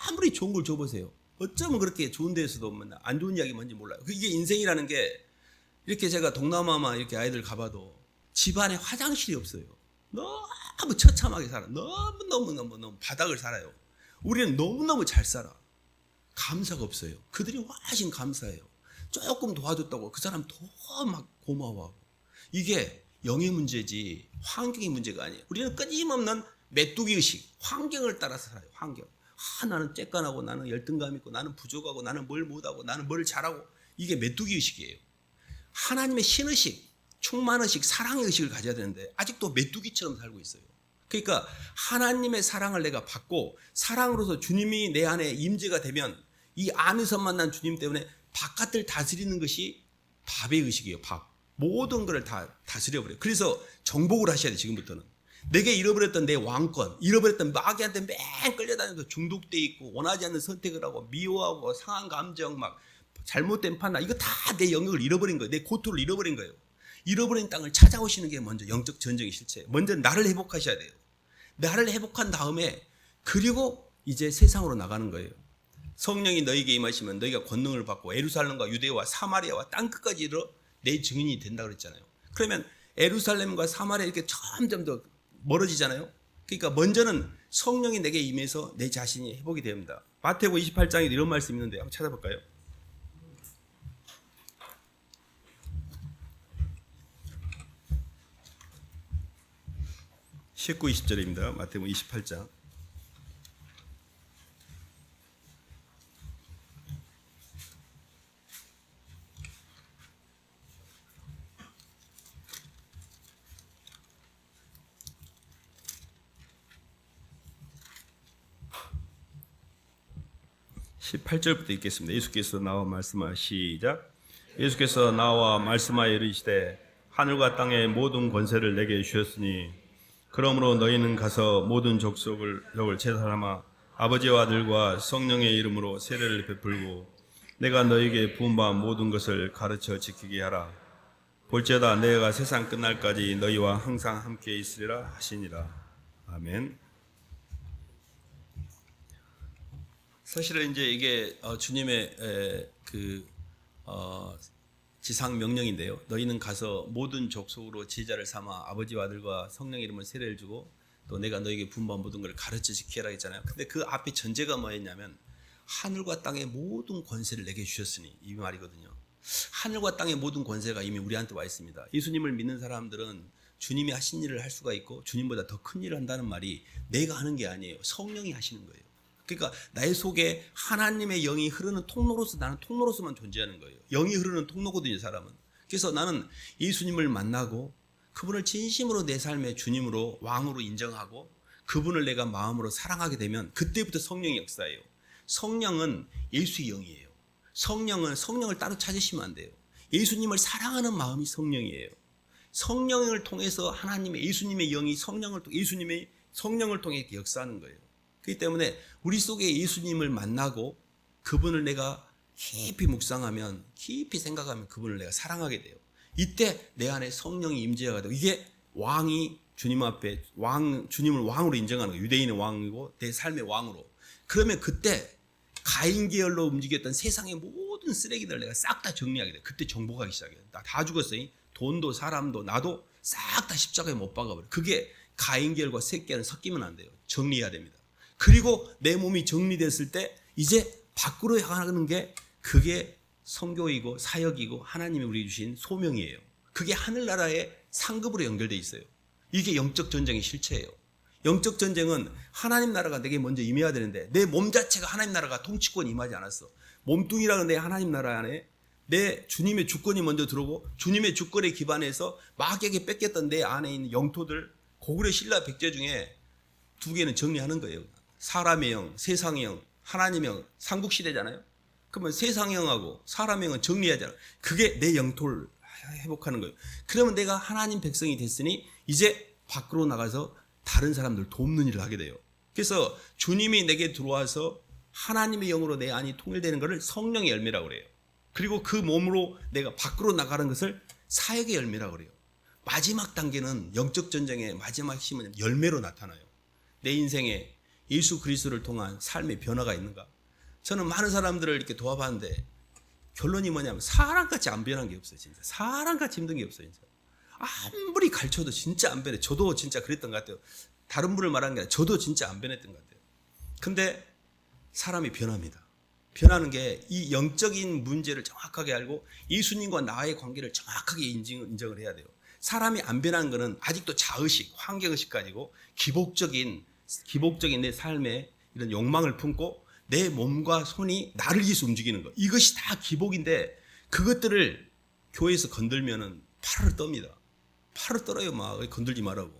아무리 좋은 걸 줘보세요. 어쩌면 그렇게 좋은 데에서도 안 좋은 이야기 뭔지 몰라요. 이게 인생이라는 게 이렇게 제가 동남아만 이렇게 아이들 가봐도 집안에 화장실이 없어요. 너무 처참하게 살아. 너무 바닥을 살아요. 우리는 너무너무 잘 살아. 감사가 없어요. 그들이 훨씬 감사해요. 조금 도와줬다고 그 사람 더 막 고마워하고. 이게 영의 문제지 환경의 문제가 아니에요. 우리는 끊임없는 메뚜기 의식, 환경을 따라서 살아요. 환경. 나는 쬐깐하고 나는 열등감 있고 나는 부족하고 나는 뭘 못하고 나는 뭘 잘하고. 이게 메뚜기 의식이에요. 하나님의 신의식, 충만의식, 사랑의 의식을 가져야 되는데 아직도 메뚜기처럼 살고 있어요. 그러니까 하나님의 사랑을 내가 받고 사랑으로서 주님이 내 안에 임재가 되면 이 안에서 만난 주님 때문에 바깥을 다스리는 것이 밥의 의식이에요. 밥. 모든 것을 다 다스려버려요. 그래서 정복을 하셔야 돼요. 지금부터는. 내게 잃어버렸던 내 왕권, 잃어버렸던 마귀한테 맨 끌려다니면서 중독돼 있고 원하지 않는 선택을 하고 미워하고 상한 감정 막 잘못된 판단, 이거 다 내 영역을 잃어버린 거예요. 내 고토를 잃어버린 거예요. 잃어버린 땅을 찾아오시는 게 먼저 영적 전쟁의 실체예요. 먼저 나를 회복하셔야 돼요. 나를 회복한 다음에 그리고 이제 세상으로 나가는 거예요. 성령이 너희에게 임하시면 너희가 권능을 받고 예루살렘과 유대와 사마리아와 땅끝까지 이르러 내 증인이 된다고 그랬잖아요. 그러면 예루살렘과 사마리아 이렇게 점점 더 멀어지잖아요. 그러니까 먼저는 성령이 내게 임해서 내 자신이 회복이 됩니다. 마태복음 28장에 이런 말씀이 있는데 한번 찾아볼까요? (19, 20절입니다) 마태복음 28장. (18절부터) 읽겠습니다. 예수께서 나와 말씀하여 시작. 예수께서 나와 말씀하여 이르시되 하늘과 땅의 모든 권세를 내게 주셨으니 그러므로 너희는 가서 모든 족속을 제사삼아 아버지와 아들과 성령의 이름으로 세례를 베풀고 내가 너희에게 부은 바 모든 것을 가르쳐 지키게 하라. 볼지어다 내가 세상 끝날까지 너희와 항상 함께 있으리라 하시니라. 아멘. 사실은 이제 이게 주님의 지상 명령인데요. 너희는 가서 모든 족속으로 제자를 삼아 아버지와 아들과 성령의 이름을 세례를 주고 또 내가 너희에게 부은 바 모든 것을 가르쳐 지키라 했잖아요. 근데 그 앞에 전제가 뭐였냐면 하늘과 땅의 모든 권세를 내게 주셨으니, 이 말이거든요. 하늘과 땅의 모든 권세가 이미 우리한테 와 있습니다. 예수님을 믿는 사람들은 주님이 하신 일을 할 수가 있고 주님보다 더 큰 일을 한다는 말이 내가 하는 게 아니에요. 성령이 하시는 거예요. 그러니까 나의 속에 하나님의 영이 흐르는 통로로서, 나는 통로로서만 존재하는 거예요. 영이 흐르는 통로거든요, 사람은. 그래서 나는 예수님을 만나고 그분을 진심으로 내 삶의 주님으로, 왕으로 인정하고 그분을 내가 마음으로 사랑하게 되면 그때부터 성령의 역사예요. 성령은 예수의 영이에요. 성령을 따로 찾으시면 안 돼요. 예수님을 사랑하는 마음이 성령이에요. 성령을 통해서 하나님의, 예수님의 영이 예수님의 성령을 통해 역사하는 거예요. 그렇기 때문에 우리 속에 예수님을 만나고 그분을 내가 깊이 묵상하면, 깊이 생각하면 그분을 내가 사랑하게 돼요. 이때 내 안에 성령이 임재하게 되고, 이게 왕이 주님 앞에 주님을 왕으로 인정하는 거예요. 유대인의 왕이고 내 삶의 왕으로. 그러면 그때 가인 계열로 움직였던 세상의 모든 쓰레기들을 내가 싹 다 정리하게 돼요. 그때 정복하기 시작해요. 나 다 죽었어요. 돈도 사람도 나도 싹 다 십자가에 못 박아버려요. 그게 가인 계열과 셋 계열은 섞이면 안 돼요. 정리해야 됩니다. 그리고 내 몸이 정리됐을 때 이제 밖으로 향하는 게, 그게 선교이고 사역이고 하나님이 우리 주신 소명이에요. 그게 하늘나라의 상급으로 연결되어 있어요. 이게 영적 전쟁의 실체예요. 영적 전쟁은 하나님 나라가 내게 먼저 임해야 되는데 내 몸 자체가 하나님 나라가 통치권이 임하지 않았어. 몸뚱이라는 내 하나님 나라 안에 내 주님의 주권이 먼저 들어오고, 주님의 주권에 기반해서 마귀에게 뺏겼던 내 안에 있는 영토들, 고구려 신라 백제 중에 두 개는 정리하는 거예요. 사람의 영, 세상의 영, 하나님의 영, 삼국시대잖아요. 그러면 세상의 영하고 사람의 영은 정리하잖아요. 그게 내 영토를 회복하는 거예요. 그러면 내가 하나님 백성이 됐으니 이제 밖으로 나가서 다른 사람들 돕는 일을 하게 돼요. 그래서 주님이 내게 들어와서 하나님의 영으로 내 안이 통일되는 것을 성령의 열매라고 그래요. 그리고 그 몸으로 내가 밖으로 나가는 것을 사역의 열매라고 그래요. 마지막 단계는, 영적 전쟁의 마지막 힘은 열매로 나타나요. 내 인생에 예수 그리스도를 통한 삶의 변화가 있는가? 저는 많은 사람들을 이렇게 도와봤는데 결론이 뭐냐면 사람같이 안 변한 게 없어요. 진짜 사람같이 힘든 게 없어요. 진짜 아무리 가르쳐도 진짜 안 변해. 저도 진짜 그랬던 것 같아요. 다른 분을 말하는 게 아니라 저도 진짜 안 변했던 것 같아요. 근데 사람이 변합니다. 변하는 게 이 영적인 문제를 정확하게 알고 예수님과 나의 관계를 정확하게 인정을 해야 돼요. 사람이 안 변하는 것은 아직도 자의식, 환경의식 가지고 기복적인 내 삶에 이런 욕망을 품고 내 몸과 손이 나를 위해서 움직이는 것, 이것이 다 기복인데 그것들을 교회에서 건들면은 팔을 떱니다. 팔을 떨어요. 막 건들지 말라고.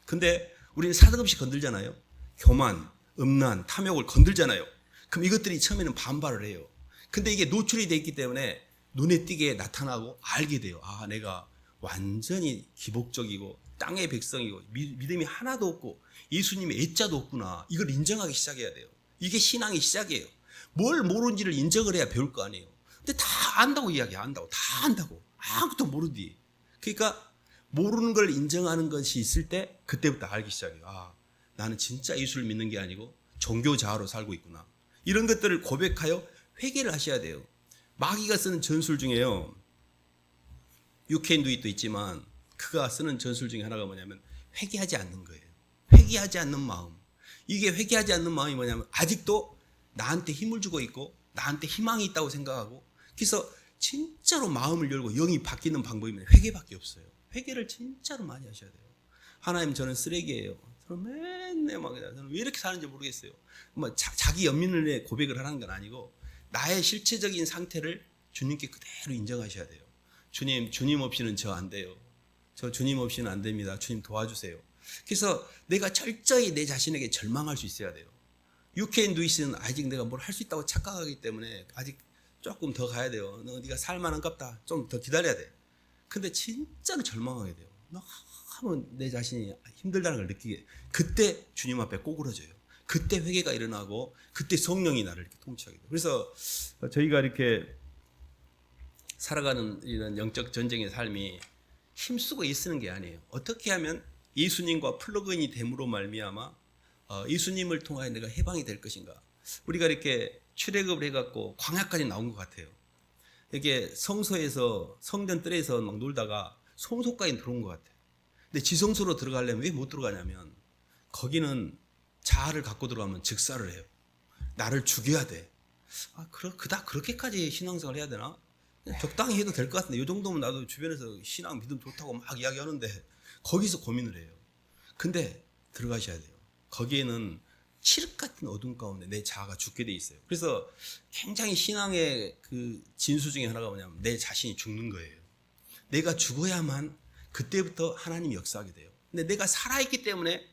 근데 우리는 사득없이 건들잖아요. 교만, 음란, 탐욕을 건들잖아요. 그럼 이것들이 처음에는 반발을 해요. 근데 이게 노출이 돼 있기 때문에 눈에 띄게 나타나고 알게 돼요. 아, 내가 완전히 기복적이고 땅의 백성이고 믿음이 하나도 없고 예수님의 애자도 없구나. 이걸 인정하기 시작해야 돼요. 이게 신앙의 시작이에요. 뭘 모르는지를 인정을 해야 배울 거 아니에요. 근데 다 안다고 이야기해. 안다고. 다 안다고. 아무것도 모르디. 그러니까 모르는 걸 인정하는 것이 있을 때 그때부터 알기 시작해요. 아, 나는 진짜 예수를 믿는 게 아니고 종교자아로 살고 있구나. 이런 것들을 고백하여 회개를 하셔야 돼요. 마귀가 쓰는 전술 중에요, You can do it도 있지만 그가 쓰는 전술 중에 하나가 뭐냐면 회개하지 않는 거예요. 회개하지 않는 마음. 이게 회개하지 않는 마음이 뭐냐면 아직도 나한테 힘을 주고 있고 나한테 희망이 있다고 생각하고, 그래서 진짜로 마음을 열고 영이 바뀌는 방법이 회개밖에 없어요. 회개를 진짜로 많이 하셔야 돼요. 하나님, 저는 쓰레기예요. 저는 맨날 저는 왜 이렇게 사는지 모르겠어요. 뭐 자기 연민을 내 고백을 하는 건 아니고 나의 실체적인 상태를 주님께 그대로 인정하셔야 돼요. 주님 없이는 저 안 돼요. 저 주님 없이는 안 됩니다. 주님 도와주세요. 그래서 내가 철저히 내 자신에게 절망할 수 있어야 돼요. You can do it은 아직 내가 뭘 할 수 있다고 착각하기 때문에 아직 조금 더 가야 돼요. 네가 살만한갑다. 좀 더 기다려야 돼. 근데 진짜로 절망하게 돼요. 너무 내 자신이 힘들다는 걸 느끼게. 그때 주님 앞에 꼬꾸라져요. 그때 회개가 일어나고 그때 성령이 나를 이렇게 통치하게 돼요. 그래서 저희가 이렇게 살아가는 이런 영적 전쟁의 삶이 힘쓰고 애쓰는 게 아니에요. 어떻게 하면 예수님과 플러그인이 됨으로 말미암아 예수님을 통하여 내가 해방이 될 것인가. 우리가 이렇게 출애굽을 해갖고 광야까지 나온 것 같아요. 이게 성소에서 성전 뜰에서 막 놀다가 성소까지 들어온 것 같아요. 근데 지성소로 들어가려면 왜 못 들어가냐면 거기는 자아를 갖고 들어가면 즉사를 해요. 나를 죽여야 돼. 아, 그렇게까지 신앙생활 해야 되나? 적당히 해도 될 것 같은데 이 정도면 나도 주변에서 신앙 믿음 좋다고 막 이야기하는데 거기서 고민을 해요. 근데 들어가셔야 돼요. 거기에는 칠흑 같은 어둠 가운데 내 자아가 죽게 돼 있어요. 그래서 굉장히 신앙의 그 진수 중에 하나가 뭐냐면 내 자신이 죽는 거예요. 내가 죽어야만 그때부터 하나님이 역사하게 돼요. 근데 내가 살아있기 때문에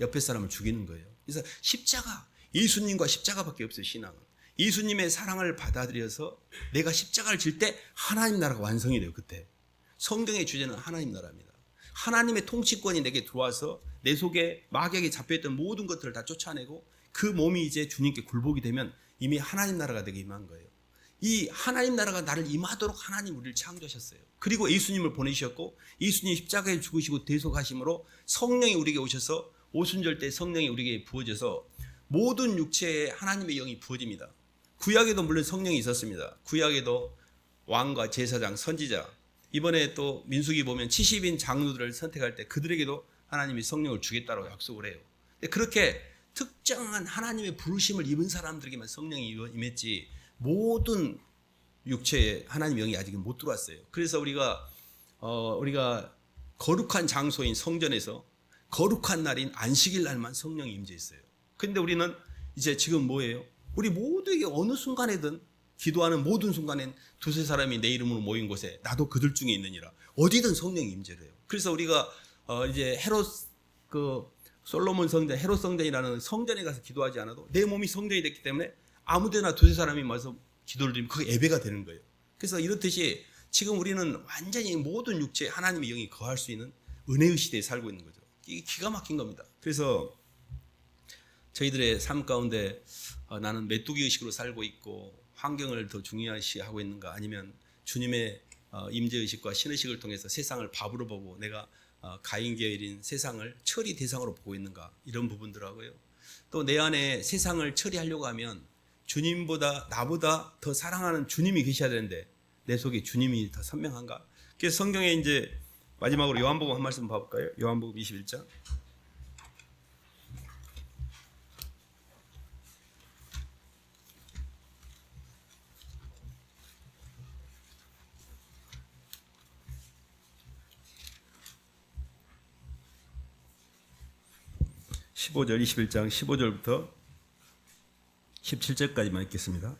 옆에 사람을 죽이는 거예요. 그래서 십자가, 예수님과 십자가밖에 없어요. 신앙은 예수님의 사랑을 받아들여서 내가 십자가를 질 때 하나님 나라가 완성이 돼요. 그때 성경의 주제는 하나님 나라입니다. 하나님의 통치권이 내게 들어와서 내 속에 마귀에게 잡혀있던 모든 것들을 다 쫓아내고 그 몸이 이제 주님께 굴복이 되면 이미 하나님 나라가 되게 임한 거예요. 이 하나님 나라가 나를 임하도록 하나님 우리를 창조하셨어요. 그리고 예수님을 보내주셨고 예수님이 십자가에 죽으시고 대속하심으로 성령이 우리에게 오셔서 오순절 때 성령이 우리에게 부어져서 모든 육체에 하나님의 영이 부어집니다. 구약에도 물론 성령이 있었습니다. 구약에도 왕과 제사장, 선지자, 이번에 또 민수기 보면 70인 장로들을 선택할 때 그들에게도 하나님이 성령을 주겠다고 약속을 해요. 근데 그렇게 특정한 하나님의 부르심을 입은 사람들에게만 성령이 임했지 모든 육체에 하나님의 영이 아직은 못 들어왔어요. 그래서 우리가 거룩한 장소인 성전에서 거룩한 날인 안식일 날만 성령이 임재했어요. 근데 우리는 이제 지금 뭐예요? 우리 모두에게 어느 순간에든 기도하는 모든 순간엔 두세 사람이 내 이름으로 모인 곳에 나도 그들 중에 있느니라. 어디든 성령이 임재를 해요. 그래서 우리가 이제 솔로몬 성전, 헤롯 성전이라는 성전에 가서 기도하지 않아도 내 몸이 성전이 됐기 때문에 아무데나 두세 사람이 와서 기도를 드리면 그게 예배가 되는 거예요. 그래서 이렇듯이 지금 우리는 완전히 모든 육체에 하나님의 영이 거할 수 있는 은혜의 시대에 살고 있는 거죠. 이게 기가 막힌 겁니다. 그래서 저희들의 삶 가운데 나는 메뚜기 의식으로 살고 있고 환경을 더 중요시하고 있는가, 아니면 주님의 임재의식과 신의식을 통해서 세상을 밥으로 보고 내가 가인계열인 세상을 처리 대상으로 보고 있는가, 이런 부분들하고요. 또 내 안에 세상을 처리하려고 하면 주님보다 나보다 더 사랑하는 주님이 계셔야 되는데 내 속에 주님이 더 선명한가. 그래서 성경에 이제 마지막으로 요한복음 한 말씀 봐볼까요? 요한복음 21장 15절, 21장 15절부터 17절까지만 읽겠습니다.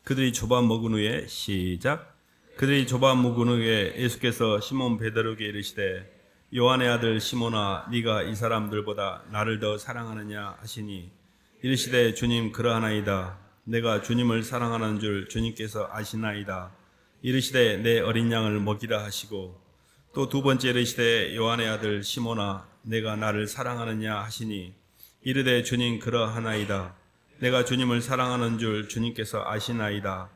그들이 조밥 먹은 후에 시작. 그들이 조밥 먹은 후에 예수께서 시몬 베드로에게 이르시되 요한의 아들 시몬아, 네가 이 사람들보다 나를 더 사랑하느냐 하시니 이르시되 주님, 그러하나이다. 내가 주님을 사랑하는 줄 주님께서 아시나이다. 이르시되 내 어린 양을 먹이라 하시고 또 두 번째 이르시되 요한의 아들 시몬아, 내가 나를 사랑하느냐 하시니 이르되 주님, 그러하나이다. 내가 주님을 사랑하는 줄 주님께서 아시나이다.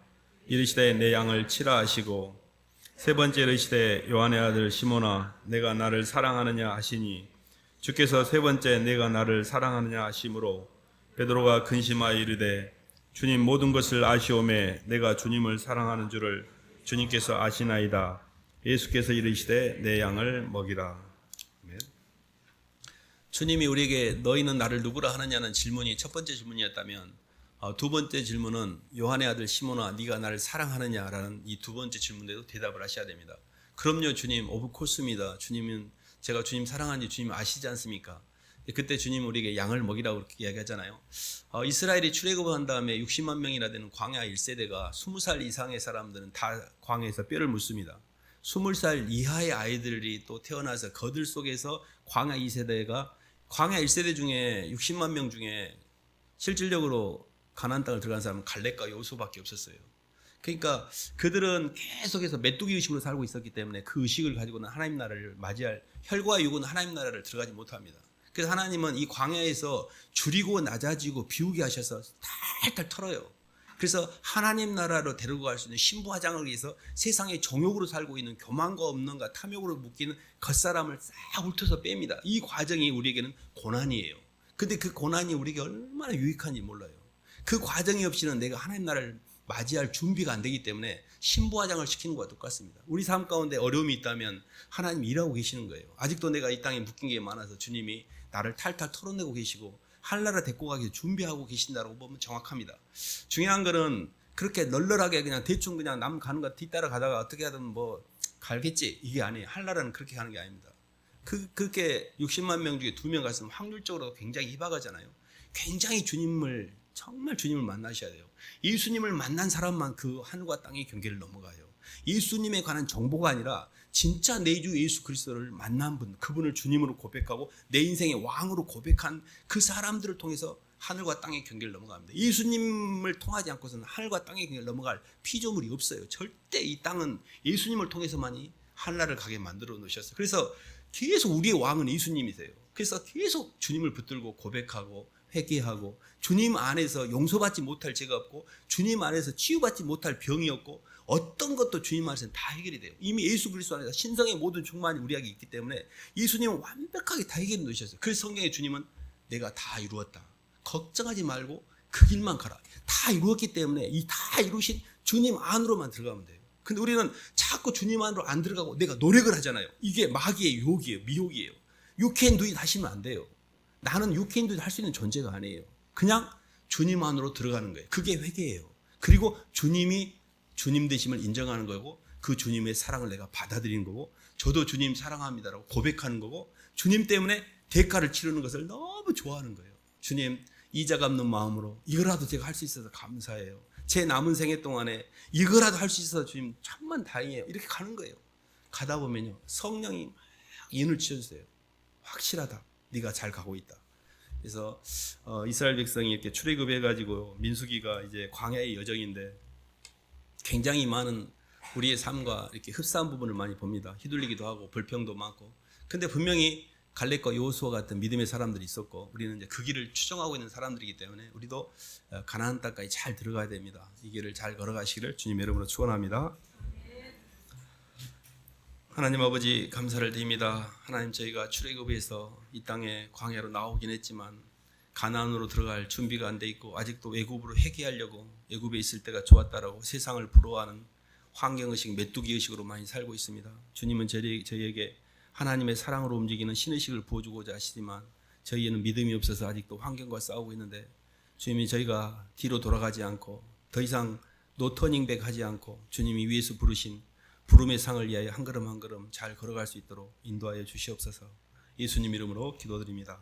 이르시되 내 양을 치라 하시고 세 번째 이르시되 요한의 아들 시몬아, 내가 나를 사랑하느냐 하시니 주께서 세 번째 내가 나를 사랑하느냐 하심으로 베드로가 근심하여 이르되 주님, 모든 것을 아시오매 내가 주님을 사랑하는 줄을 주님께서 아시나이다. 예수께서 이르시되 내 양을 먹이라. 아멘. 주님이 우리에게 너희는 나를 누구라 하느냐는 질문이 첫 번째 질문이었다면 두 번째 질문은 요한의 아들 시몬아, 네가 나를 사랑하느냐라는 이 두 번째 질문에도 대답을 하셔야 됩니다. 그럼요 주님, 오브 코스입니다. 주님은 제가 주님 사랑하는지 주님 아시지 않습니까? 그때 주님 우리에게 양을 먹이라고 그렇게 이야기하잖아요. 이스라엘이 출애굽을 한 다음에 60만 명이나 되는 광야 1세대가 20살 이상의 사람들은 다 광야에서 뼈를 묻습니다. 20살 이하의 아이들이 또 태어나서 거들 속에서 광야 2세대가 광야 1세대 중에 60만 명 중에 실질적으로 가나안 땅을 들어간 사람은 갈렙과 여호수아밖에 없었어요. 그러니까 그들은 계속해서 메뚜기 의식으로 살고 있었기 때문에 그 의식을 가지고는 하나님 나라를 맞이할, 혈과 육은 하나님 나라를 들어가지 못합니다. 그래서 하나님은 이 광야에서 줄이고 낮아지고 비우게 하셔서 탈탈 털어요. 그래서 하나님 나라로 데리고 갈 수 있는 신부화장을 위해서 세상의 정욕으로 살고 있는 교만과 없는가 탐욕으로 묶이는 겉사람을 싹 훑어서 뺍니다. 이 과정이 우리에게는 고난이에요. 근데 그 고난이 우리에게 얼마나 유익한지 몰라요. 그 과정이 없이는 내가 하나님 나라를 맞이할 준비가 안 되기 때문에 신부화장을 시키는 것과 똑같습니다. 우리 삶 가운데 어려움이 있다면 하나님 일하고 계시는 거예요. 아직도 내가 이 땅에 묶인 게 많아서 주님이 나를 탈탈 털어내고 계시고 하늘나라 데리고 가기 준비하고 계신다고 보면 정확합니다. 중요한 거는 그렇게 널널하게 그냥 대충 그냥 남 가는 거 뒤따라 가다가 어떻게 하든 뭐 갈겠지, 이게 아니에요. 하늘나라는 그렇게 가는 게 아닙니다. 그렇게 60만 명 중에 2명 갔으면 확률적으로 굉장히 희박하잖아요. 굉장히 정말 주님을 만나셔야 돼요. 예수님을 만난 사람만 그 하늘과 땅의 경계를 넘어가요. 예수님에 관한 정보가 아니라 진짜 내 주 예수 그리스도를 만난 분, 그분을 주님으로 고백하고 내 인생의 왕으로 고백한 그 사람들을 통해서 하늘과 땅의 경계를 넘어갑니다. 예수님을 통하지 않고서는 하늘과 땅의 경계를 넘어갈 피조물이 없어요. 절대 이 땅은 예수님을 통해서만이 하늘나라를 가게 만들어 놓으셨어요. 그래서 계속 우리의 왕은 예수님이세요. 그래서 계속 주님을 붙들고 고백하고 회개하고 주님 안에서 용서받지 못할 죄가 없고 주님 안에서 치유받지 못할 병이 없고 어떤 것도 주님 안에서는 다 해결이 돼요. 이미 예수 그리스도 안에서 신성의 모든 충만이 우리에게 있기 때문에 예수님은 완벽하게 다 해결해 놓으셨어요. 그래서 성경의 주님은 내가 다 이루었다. 걱정하지 말고 그 길만 가라. 다 이루었기 때문에 이 다 이루신 주님 안으로만 들어가면 돼요. 근데 우리는 자꾸 주님 안으로 안 들어가고 내가 노력을 하잖아요. 이게 마귀의 유혹이에요. 미혹이에요. You can do it 하시면 안 돼요. 나는 you can do it 할 수 있는 존재가 아니에요. 그냥 주님 안으로 들어가는 거예요. 그게 회개예요. 그리고 주님이 주님 되심을 인정하는 거고 그 주님의 사랑을 내가 받아들이는 거고 저도 주님 사랑합니다라고 고백하는 거고 주님 때문에 대가를 치르는 것을 너무 좋아하는 거예요. 주님 이자 갚는 마음으로 이거라도 제가 할 수 있어서 감사해요. 제 남은 생애 동안에 이거라도 할 수 있어서 주님 참만 다행이에요. 이렇게 가는 거예요. 가다 보면요 성령이 막 인을 치워주세요. 확실하다. 네가 잘 가고 있다. 그래서 이스라엘 백성이 이렇게 출애굽해가지고 민수기가 이제 광야의 여정인데 굉장히 많은 우리의 삶과 이렇게 흡사한 부분을 많이 봅니다. 휘둘리기도 하고 불평도 많고. 근데 분명히 갈렙과 여호수아 같은 믿음의 사람들이 있었고 우리는 이제 그 길을 추정하고 있는 사람들이기 때문에 우리도 가나안 땅까지 잘 들어가야 됩니다. 이 길을 잘 걸어가시기를 주님의 이름으로 축원합니다. 하나님 아버지 감사를 드립니다. 하나님 저희가 출애굽에서 이 땅에 광야로 나오긴 했지만 가나안으로 들어갈 준비가 안 돼 있고 아직도 애굽으로 회개하려고 애굽에 있을 때가 좋았다라고 세상을 부러워하는 환경의식, 메뚜기의식으로 많이 살고 있습니다. 주님은 저희에게 하나님의 사랑으로 움직이는 신의식을 부어주고자 하시지만 저희에는 믿음이 없어서 아직도 환경과 싸우고 있는데 주님이 저희가 뒤로 돌아가지 않고 더 이상 노터닝백 하지 않고 주님이 위에서 부르신 부름의 상을 위하여 한 걸음 한 걸음 잘 걸어갈 수 있도록 인도하여 주시옵소서. 예수님 이름으로 기도드립니다.